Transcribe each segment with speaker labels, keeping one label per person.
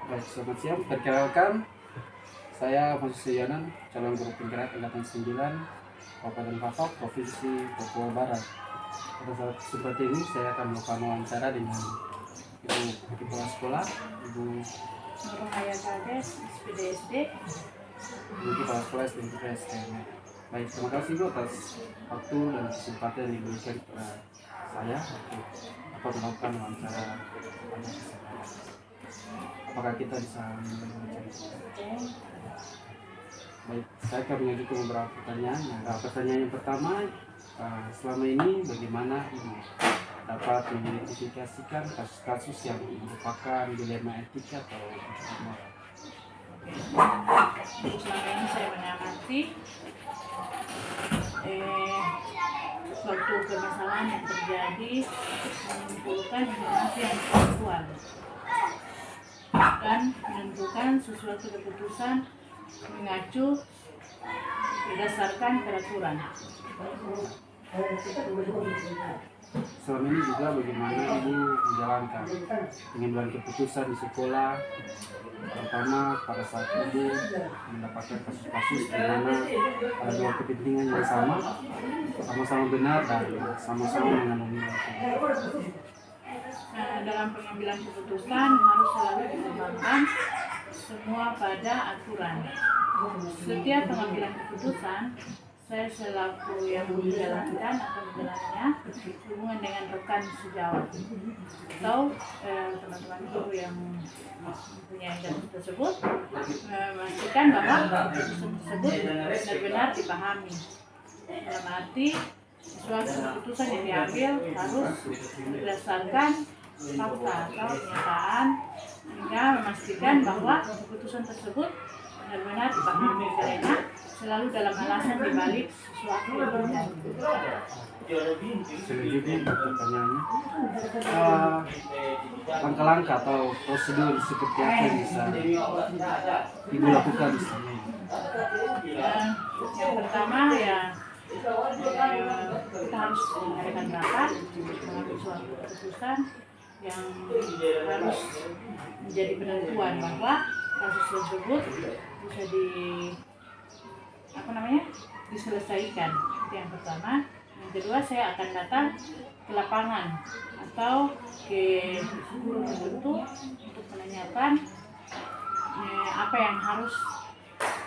Speaker 1: Baik, selamat siang. Perkenalkan, saya Moses Yonan, calon guru penggerak angkatan 9 Kabupaten Papua, Provinsi Papua Barat. Pada saat seperti ini saya akan melakukan wawancara dengan Ibu Kepala Sekolah, Ibu
Speaker 2: Nurul Hayatades, SPDSD.
Speaker 1: Ibu Kepala Sekolah SDN. Baik, terima kasih Bu atas waktu dan kesempatan yang diberikan kepada saya untuk dapat melakukan wawancara pada kesempatan. Apakah kita bisa memulai wawancara? Baik, saya akan mengajukan beberapa pertanyaan. Pertanyaan yang pertama, selama ini bagaimana Ibu dapat mengidentifikasikan kasus-kasus yang merupakan dilema etika atau moral?
Speaker 2: Selama ini saya mengamati suatu permasalahan yang terjadi menyimpulkan informasi yang faktual dan menentukan sesuatu keputusan mengacu berdasarkan peraturan.
Speaker 1: Selama ini juga bagaimana Ibu menjalankan pengambilan keputusan di sekolah, terutama pada saat Ibu mendapatkan kasus-kasus di mana ada dua kepentingan yang sama-sama benar dan sama-sama mengandung nilai.
Speaker 2: Dalam pengambilan keputusan harus selalu dikembangkan semua pada aturan. Setiap pengambilan keputusan saya selaku yang menjalankan atau menjalannya hubungan dengan rekan sejawat atau teman-teman guru yang mempunyai kasus tersebut, memastikan bahwa keputusan tersebut benar-benar dipahami. Dalam arti suatu keputusan yang diambil harus berdasarkan fakta atau kenyataan hingga memastikan bahwa keputusan tersebut benar-benar dipahami karena selalu dalam alasan dibalik sesuatu yang terjadi.
Speaker 1: Selanjutnya pertanyaannya, langkah-langkah atau prosedur seperti apa yang bisa Ibu lakukan di sini?
Speaker 2: Yang pertama ya kita harus mengadakan rapat, mengambil suatu keputusan yang harus menjadi penentuan bahwa kasus tersebut bisa diselesaikan. Itu yang pertama. Yang kedua, saya akan datang ke lapangan atau ke guru tertentu untuk menanyakan apa yang harus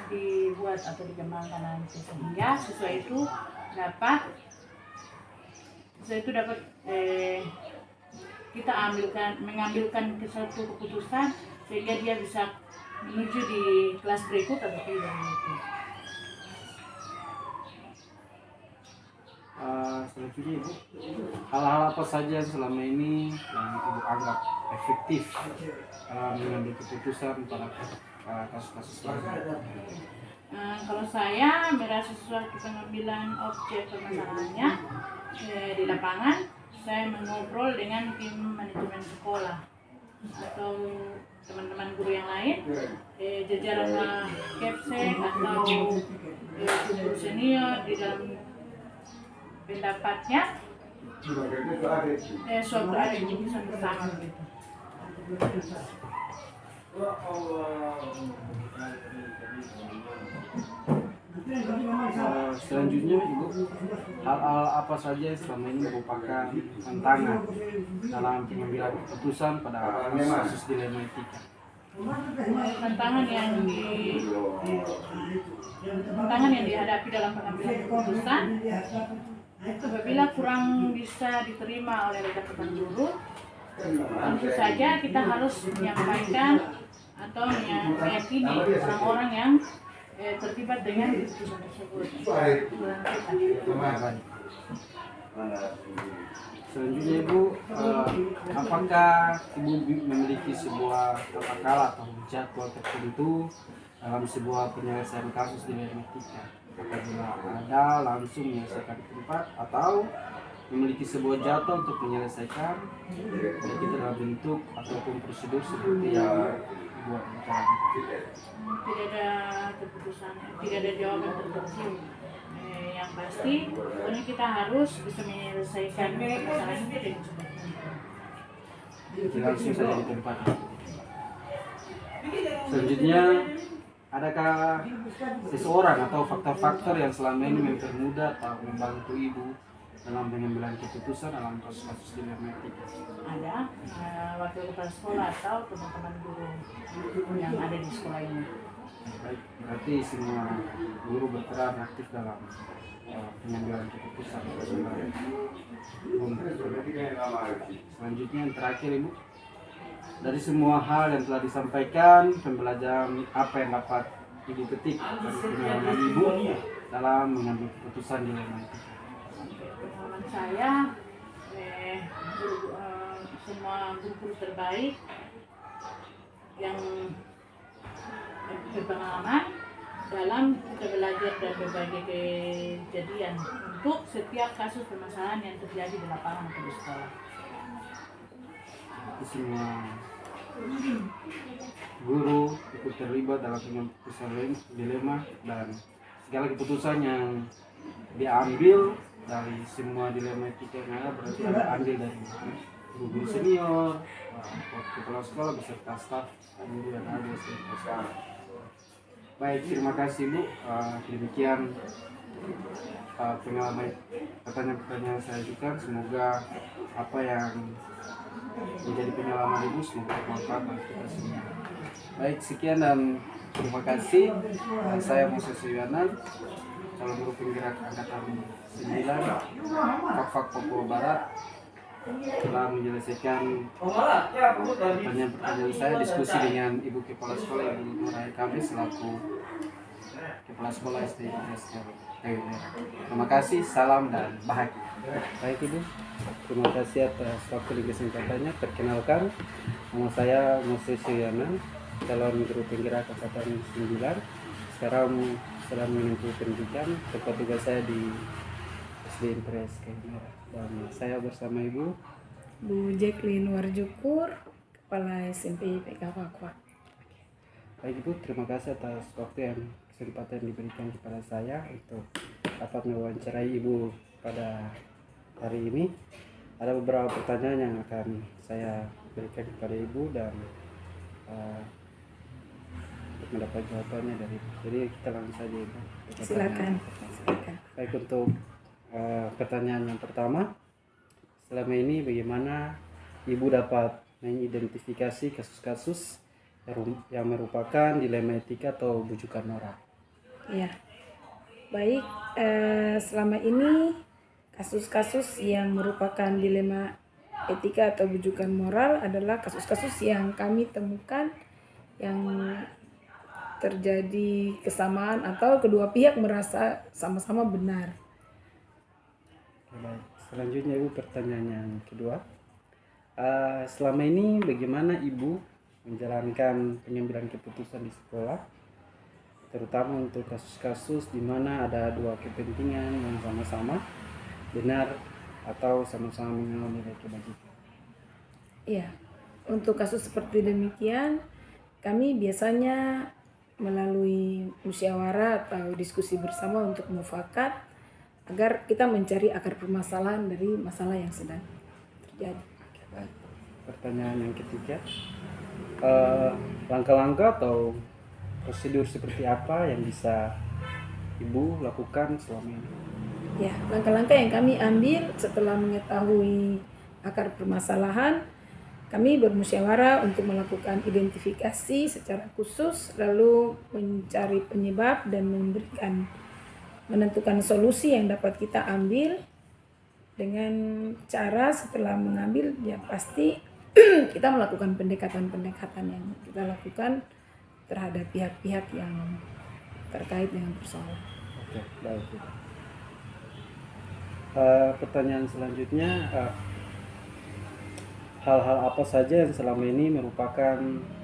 Speaker 2: dibuat atau dikembangkan nanti sehingga sesuai itu dapat kita mengambilkan suatu keputusan sehingga dia bisa menuju di kelas berikut atau tidak itu.
Speaker 1: Selanjutnya Ibu, hal-hal apa saja selama ini yang Ibu anggap efektif dalam mengambil keputusan pada kasus-kasus lain?
Speaker 2: Kalau saya merasa sesuatu pengambilan objek permasalahannya di lapangan, saya mengobrol dengan tim manajemen sekolah atau teman-teman guru yang lain, jajaran Kepsek atau guru senior di dalam pendapatnya, suatu ada keputusan bersama begitu.
Speaker 1: Selanjutnya Ibu, hal-hal apa saja selama ini merupakan tantangan dalam pengambilan keputusan pada kasus dilema etika?
Speaker 2: Tantangan yang dihadapi dalam pengambilan keputusan apabila kurang bisa diterima oleh rekan-rekan guru, tentu saja kita harus menyampaikan atau meyakini orang-orang yang terlibat dengan keputusan tersebut.
Speaker 1: Selanjutnya Ibu, apakah Ibu memiliki sebuah tata atau jadwal tertentu dalam sebuah penyelesaian kasus dilema etika? Apabila ada, langsung menyelesaikan di tempat atau memiliki sebuah jadwal untuk menyelesaikan, baik itu dalam bentuk ataupun prosedur seperti yang dibuat acara?
Speaker 2: Tidak ada keputusan, tidak ada jawaban tertentu. Yang pasti, pokoknya kita harus bisa menyelesaikan masalah ini dengan cepat.
Speaker 1: Langsung saja di tempat. Selanjutnya, adakah seseorang atau faktor-faktor yang selama ini mempermudah atau membantu ibu dalam pengambilan keputusan dalam kasus-kasus dilema etika?
Speaker 2: Ada wakil kepala sekolah atau teman-teman guru yang ada di sekolah ini.
Speaker 1: Baik, berarti semua guru berperan aktif dalam pengambilan keputusan. Selanjutnya yang terakhir Ibu, dari semua hal yang telah disampaikan, pembelajaran apa yang dapat Ibu petik dari pengalaman Ibu dalam mengambil keputusan dilema etika?
Speaker 2: Pengalaman saya, semua guru terbaik yang berpengalaman dalam kita belajar dari berbagai kejadian untuk setiap kasus permasalahan yang terjadi di lapangan atau di sekolah.
Speaker 1: Itu semua guru ikut terlibat dalam keputusan dilema dan segala keputusan yang diambil dari semua dilema etika yang ada berarti ada andil dari guru senior, kepala sekolah beserta staf guru yang ada di sekolah. Baik, terima kasih Bu. Demikian pengalaman pertanyaan-pertanyaan saya juga. Semoga apa yang menjadi pengalaman Ibu semoga bermanfaat bagi kita semua. Baik, sekian dan terima kasih. Saya Moses Yuyanan, calon guru penggerak angkatan 9 Fakfak Papua Barat, telah menyelesaikan pertanyaan-pertanyaan saya diskusi dengan Ibu Kepala Sekolah Ibu Nurai Kami selaku Kepala Sekolah SD Desa Kayu Merah. Terima kasih, salam dan bahagia. Baik Ibu, terima kasih atas waktu dan kesempatannya. Perkenalkan, nama saya Moses Yuyanan, calon guru penggerak angkatan 9. Sekarang sedang menempuh pendidikan, tempat tugas saya di SD Impres Kayu Merah. Dan saya bersama Ibu
Speaker 3: Bu Jacqueline Warjukur, Kepala SMP PK Fakfak.
Speaker 1: Baik Ibu, terima kasih atas waktu yang kesempatan diberikan kepada saya untuk dapat mewawancarai Ibu pada hari ini. Ada beberapa pertanyaan yang akan saya berikan kepada Ibu dan untuk mendapat jawabannya dari Ibu. Jadi kita langsung saja Ibu.
Speaker 3: Silakan.
Speaker 1: Baik, untuk pertanyaan yang pertama, selama ini bagaimana Ibu dapat mengidentifikasi kasus-kasus yang merupakan dilema etika atau bujukan moral?
Speaker 3: Ya, baik. Selama ini kasus-kasus yang merupakan dilema etika atau bujukan moral adalah kasus-kasus yang kami temukan yang terjadi kesamaan atau kedua pihak merasa sama-sama benar.
Speaker 1: Baik, selanjutnya Ibu, pertanyaan yang kedua. Selama ini bagaimana Ibu menjalankan pengambilan keputusan di sekolah, terutama untuk kasus-kasus di mana ada dua kepentingan yang sama-sama benar atau sama-sama mengalami nilai kebajikan?
Speaker 3: Iya, untuk kasus seperti demikian kami biasanya melalui musyawarah atau diskusi bersama untuk mufakat agar kita mencari akar permasalahan dari masalah yang sedang terjadi.
Speaker 1: Baik. Pertanyaan yang ketiga, langkah-langkah atau prosedur seperti apa yang bisa Ibu lakukan selama ini?
Speaker 3: Ya, langkah-langkah yang kami ambil setelah mengetahui akar permasalahan, kami bermusyawarah untuk melakukan identifikasi secara khusus, lalu mencari penyebab dan menentukan solusi yang dapat kita ambil dengan cara setelah mengambil ya pasti kita melakukan pendekatan-pendekatan yang kita lakukan terhadap pihak-pihak yang terkait dengan persoalan.
Speaker 1: Oke, baik. Pertanyaan selanjutnya, hal-hal apa saja yang selama ini merupakan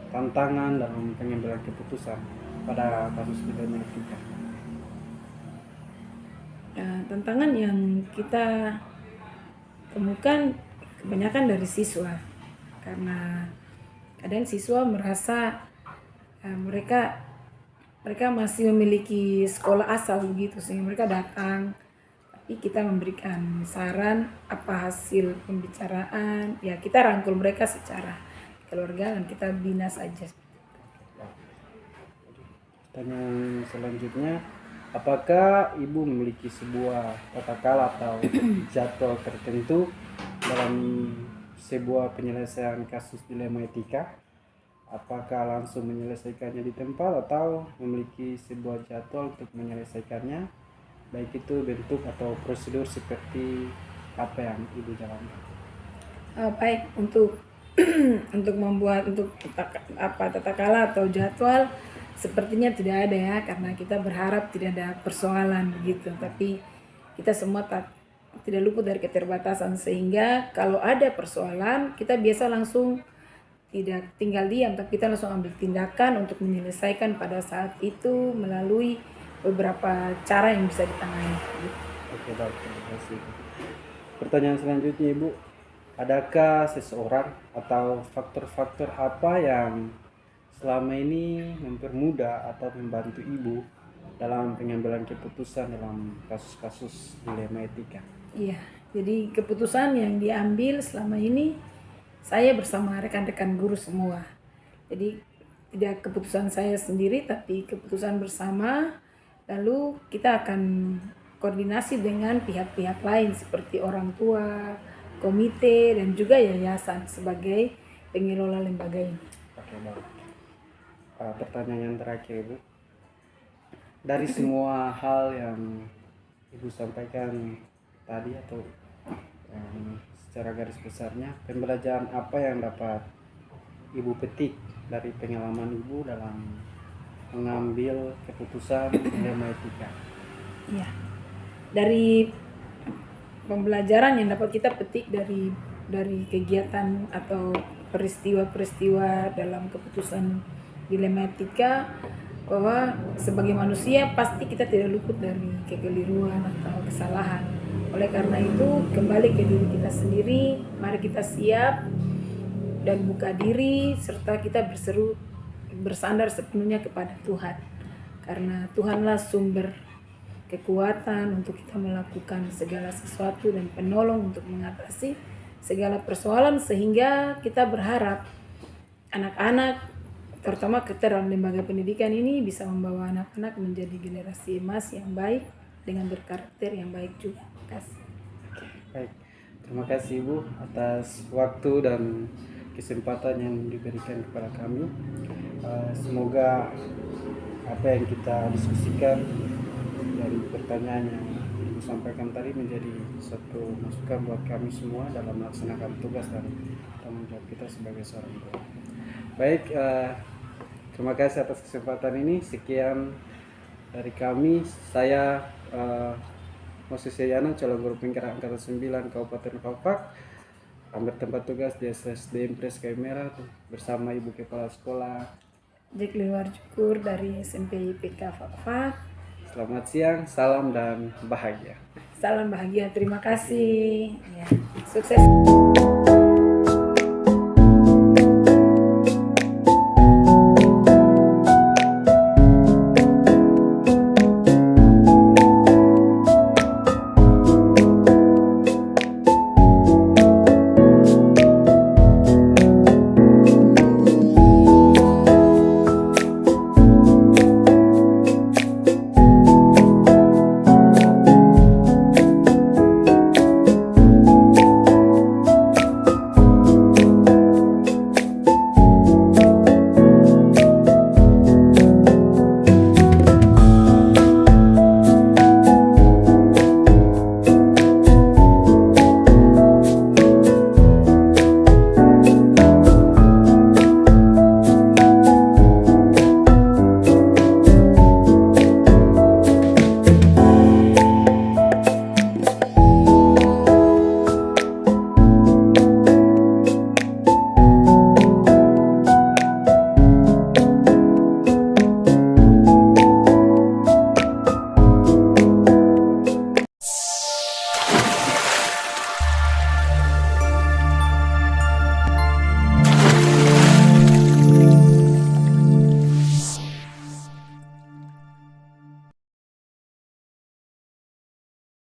Speaker 1: tantangan dalam pengambilan keputusan pada kasus dilema etika?
Speaker 3: Tantangan yang kita temukan kebanyakan dari siswa, karena kadang siswa merasa mereka masih memiliki sekolah asal begitu, sehingga mereka datang tapi kita memberikan saran apa hasil pembicaraan, ya kita rangkul mereka secara keluarga dan kita bina saja.
Speaker 1: Pertanyaan selanjutnya, apakah Ibu memiliki sebuah tata cara atau jadwal tertentu dalam sebuah penyelesaian kasus dilema etika? Apakah langsung menyelesaikannya di tempat atau memiliki sebuah jadwal untuk menyelesaikannya, baik itu bentuk atau prosedur seperti apa yang Ibu jalankan?
Speaker 3: Baik, untuk untuk membuat tata kala atau jadwal sepertinya tidak ada ya, karena kita berharap tidak ada persoalan begitu, tapi kita semua tidak luput dari keterbatasan, sehingga kalau ada persoalan kita biasa langsung tidak tinggal diam, tapi kita langsung ambil tindakan untuk menyelesaikan pada saat itu melalui beberapa cara yang bisa ditangani.
Speaker 1: Oke, baik, terima kasih. Pertanyaan selanjutnya, Ibu, adakah seseorang atau faktor-faktor apa yang selama ini mempermudah atau membantu Ibu dalam pengambilan keputusan dalam kasus-kasus dilema etika?
Speaker 3: Iya, jadi keputusan yang diambil selama ini saya bersama rekan-rekan guru semua. Jadi tidak keputusan saya sendiri, tapi keputusan bersama. Lalu kita akan koordinasi dengan pihak-pihak lain seperti orang tua, komite, dan juga yayasan sebagai pengelola lembaga ini.
Speaker 1: Oke, baik. Pertanyaan yang terakhir, Ibu. Dari semua hal yang Ibu sampaikan tadi atau secara garis besarnya, pembelajaran apa yang dapat Ibu petik dari pengalaman Ibu dalam mengambil keputusan dilema etika?
Speaker 3: Ya, dari pembelajaran yang dapat kita petik dari kegiatan atau peristiwa-peristiwa dalam keputusan dilema etika, bahwa sebagai manusia pasti kita tidak luput dari kekeliruan atau kesalahan. Oleh karena itu, kembali ke diri kita sendiri, mari kita siap dan buka diri, serta kita bersandar sepenuhnya kepada Tuhan. Karena Tuhanlah sumber kekuatan untuk kita melakukan segala sesuatu dan penolong untuk mengatasi segala persoalan, sehingga kita berharap anak-anak, terutama kita dalam lembaga pendidikan ini, bisa membawa anak-anak menjadi generasi emas yang baik dengan berkarakter yang baik juga. Terima kasih.
Speaker 1: Baik, terima kasih Ibu atas waktu dan kesempatan yang diberikan kepada kami. Semoga apa yang kita diskusikan dari pertanyaan yang Ibu sampaikan tadi menjadi satu masukan buat kami semua dalam melaksanakan tugas dan tanggung jawab kita sebagai seorang guru. Baik, terima kasih atas kesempatan ini. Sekian dari kami. Saya Moses Yayana, calon guru penggerak angkatan 9 Kabupaten Fafak, bertempat tugas di SSDN Pres Kayu Merah bersama Ibu Kepala Sekolah
Speaker 3: Jekli Warjukur dari SMP IPK Fafak.
Speaker 1: Selamat siang, salam dan bahagia.
Speaker 3: Salam bahagia, terima kasih. Ya, sukses.